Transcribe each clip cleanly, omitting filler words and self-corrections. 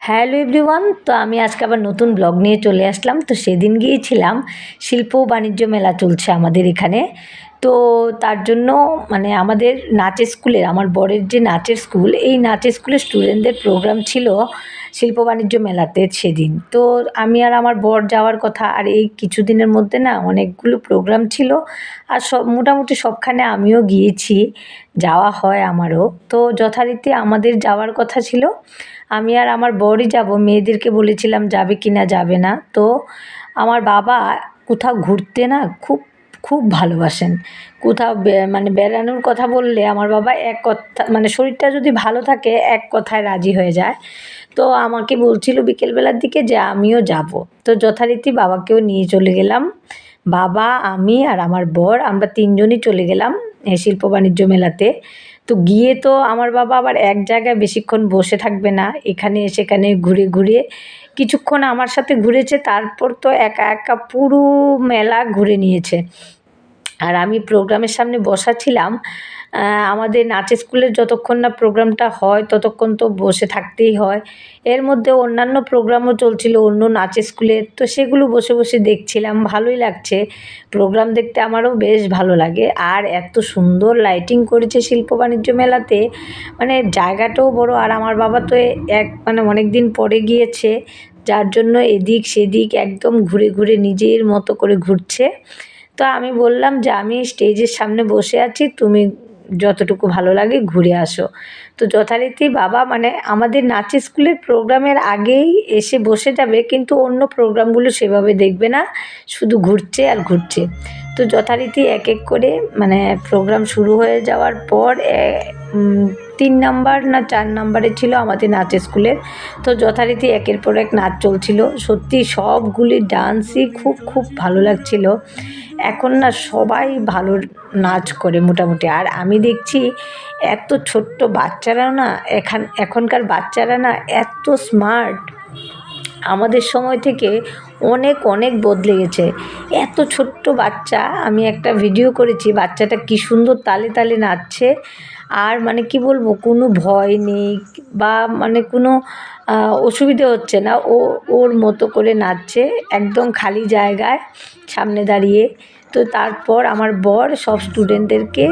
Hello everyone, তো আমি আজকে আবার নতুন ব্লগ নিয়ে চলে আসলাম। তো সেদিন গিয়েছিলাম, শিল্প ও বাণিজ্য মেলা চলছে আমাদের এখানে। তো তার জন্য আমাদের নাচের স্কুলের, আমার বরের যে নাচের স্কুল, এই নাচের স্কুলের স্টুডেন্টদের প্রোগ্রাম ছিল শিল্প বাণিজ্য মেলাতে সেদিন। তো আমি আর আমার বর যাওয়ার কথা, আর এই কিছুদিনের মধ্যে না অনেকগুলো প্রোগ্রাম ছিল, আর সব মোটামুটি সবখানে আমিও গিয়েছি, যাওয়া হয় আমারও। তো যথারীতি আমাদের যাওয়ার কথা ছিল, আমি আর আমার বরই যাব। মেয়েদেরকে বলেছিলাম যাবে কি না যাবে না। তো আমার বাবা কোথাও ঘুরতে না খুব খুব ভালোবাসেন। কোথাও বেড়ানোর কথা বললে আমার বাবা এক কথা, শরীরটা যদি ভালো থাকে এক কথায় রাজি হয়ে যায়। তো আমাকে বলছিল বিকেলবেলার দিকে যে আমিও যাব। তো যথারীতি বাবাকেও নিয়ে চলে গেলাম। বাবা, আমি আর আমার বর, আমরা তিনজনই চলে গেলাম এই শিল্প বাণিজ্য মেলাতে। তো গিয়ে তো আমার বাবা আবার এক জায়গায় বেশিক্ষণ বসে থাকবে না, এখানে সেখানে ঘুরে ঘুরে কিছুক্ষণ আমার সাথে ঘুরেছে, তারপর তো একা একা পুরো মেলা ঘুরে নিয়েছে। আর আমি প্রোগ্রামের সামনে বসা ছিলাম। আমাদের নাচের স্কুলের যতক্ষণ না প্রোগ্রামটা হয় ততক্ষণ তো বসে থাকতেই হয়। এর মধ্যে অন্যান্য প্রোগ্রামও চলছিল অন্য নাচের স্কুলের, তো সেগুলো বসে বসে দেখছিলাম। ভালোই লাগছে, প্রোগ্রাম দেখতে আমারও বেশ ভালো লাগে। আর এত সুন্দর লাইটিং করেছে শিল্প বাণিজ্য মেলাতে, জায়গাটাও বড়। আর আমার বাবা তো অনেক দিন পরে গিয়েছে, যার জন্য এদিক সেদিক একদম ঘুরে ঘুরে নিজের মতো করে ঘুরছে। তো আমি বললাম যে আমি স্টেজের সামনে বসে আছি, তুমি যতটুকু ভালো লাগে ঘুরে আসো। তো যথারীতি বাবা আমাদের নাচের স্কুলের প্রোগ্রামের আগেই এসে বসে যাবে, কিন্তু অন্য প্রোগ্রামগুলো সেভাবে দেখবে না, শুধু ঘুরছে আর ঘুরছে। তো যথারীতি এক এক করে প্রোগ্রাম শুরু হয়ে যাওয়ার পর 3 নাম্বার না 4 নাম্বারে ছিল আমাদের নাচের স্কুলের। তো যথারীতি একের পর এক নাচ চলছিল। সত্যি সবগুলি ডান্সই খুব খুব ভালো লাগছিল। এখন না সবাই ভালো নাচ করে মোটামুটি। আর আমি দেখছি এত ছোট্ট বাচ্চারাও না, এখনকার বাচ্চারা না এত স্মার্ট, আমাদের সময় থেকে অনেক অনেক বদলে গেছে। এত ছোট্ট বাচ্চা, আমি একটা ভিডিও করেছি, বাচ্চাটা কী সুন্দর তালে তালে নাচছে। আর কি বলবো, কোনো ভয় নেই বা কোনো অসুবিধে হচ্ছে না, ওর মতো করে নাচছে একদম খালি জায়গায় সামনে দাঁড়িয়ে। তো তারপর আমার বর সব স্টুডেন্টদেরকে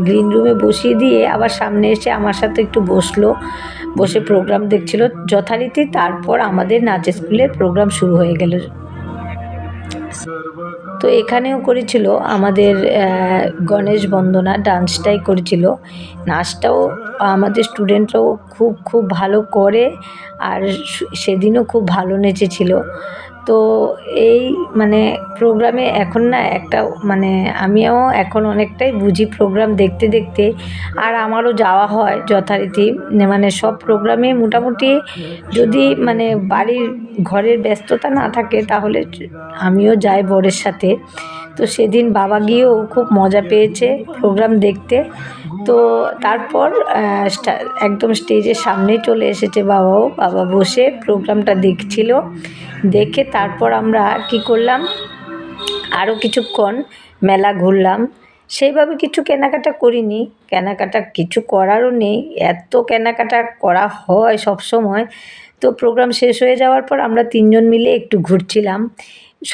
গ্রিন রুমে বসিয়ে দিয়ে আবার সামনে এসে আমার সাথে একটু বসলো, বসে প্রোগ্রাম দেখছিল যথারীতি। তারপর আমাদের নাচের স্কুলের প্রোগ্রাম শুরু হয়ে গেল। তো এখানেও করেছিল আমাদের গণেশ বন্দনা, ডান্সটাই করেছিল। নাচটাও আমাদের স্টুডেন্টরাও খুব খুব ভালো করে, আর সেদিনও খুব ভালো নেচেছিল। তো এই প্রোগ্রামে এখন না একটা আমিও এখন অনেকটাই বুঝি প্রোগ্রাম দেখতে দেখতে। আর আমারও যাওয়া হয় যথারীতি, সব প্রোগ্রামে মোটামুটি যদি বাড়ির ঘরের ব্যস্ততা না থাকে তাহলে আমিও যাই বরের সাথে। তো সেদিন বাবা গিয়েও খুব মজা পেয়েছে প্রোগ্রাম দেখতে। তো তারপর একদম স্টেজের সামনেই চলে এসেছে বাবাও, বাবা বসে প্রোগ্রামটা দেখছিল। দেখে তারপর আমরা কি করলাম, আরও কিছুক্ষণ মেলা ঘুরলাম। সেইভাবে কিছু কেনাকাটা করিনি, কেনাকাটা কিছু করারও নেই, এত কেনাকাটা করা হয় সব সময়। তো প্রোগ্রাম শেষ হয়ে যাওয়ার পর আমরা তিনজন মিলে একটু ঘুরছিলাম।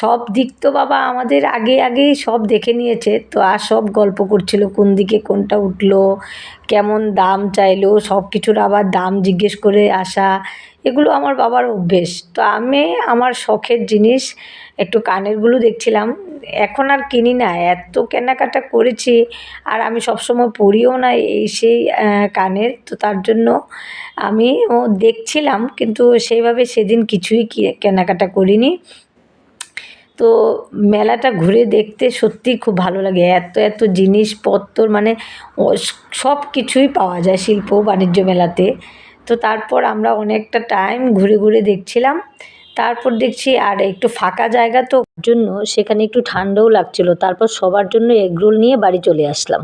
সব দিক তো বাবা আমাদের আগেই সব দেখে নিয়েছে, তো আর সব গল্প করছিল কোন দিকে কোনটা উঠলো, কেমন দাম চাইলো, সব কিছুর আবার দাম জিজ্ঞেস করে আসা, এগুলো আমার বাবার অভ্যেস। তো আমি আমার শখের জিনিস একটু কানেরগুলো দেখছিলাম। এখন আর কিনি না, এত কেনাকাটা করেছি, আর আমি সবসময় পরিও না এই সেই কানের। তো তার জন্য আমিও দেখছিলাম, কিন্তু সেইভাবে সেদিন কিছুই কেনাকাটা করিনি। তো মেলাটা ঘুরে দেখতে সত্যিই খুব ভালো লাগে, এত এত জিনিসপত্র সব কিছুই পাওয়া যায় শিল্প বাণিজ্য মেলাতে। তো তারপর আমরা অনেকটা টাইম ঘুরে ঘুরে দেখছিলাম। তারপর দেখছি আর একটু ফাঁকা জায়গা তো জন্য সেখানে একটু ঠান্ডাও লাগছিল। তারপর সবার জন্য এগরোল নিয়ে বাড়ি চলে আসলাম।